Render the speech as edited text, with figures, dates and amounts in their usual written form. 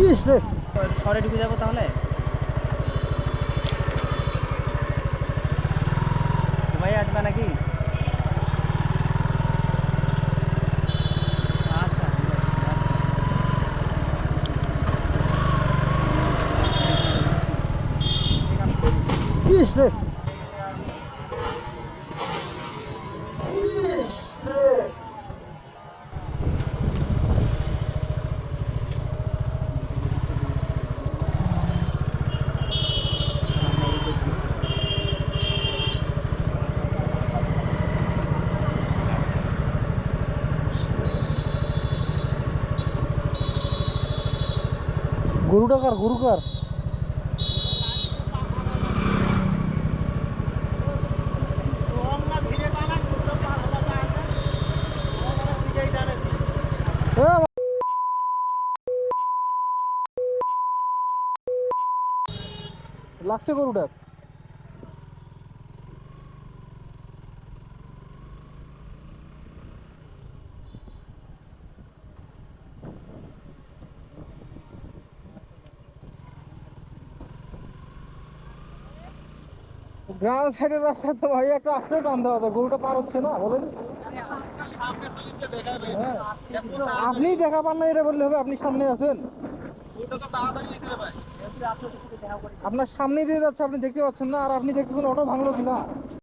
ইস রে, শহরে ঢুকে যাবো তাহলে। ভাই আসবে নাকি? আচ্ছা ঠিক আছে। ইস রে, ইস রে। গরুটা কার? গরু কার? এ বাবা, লাগছে গরুটা। গ্রাম সাইডের রাস্তা তো ভাই একটা আসতে টান দেওয়া যায়, গরুটা পার হচ্ছে না বলেন। হ্যাঁ, আপনি দেখা পান না এটা বললে হবে? আপনি সামনে আছেন, আপনার সামনে দিয়ে যাচ্ছে, আপনি দেখতে পাচ্ছেন না? আর আপনি দেখতেছেন অটো ভাঙলো কিনা।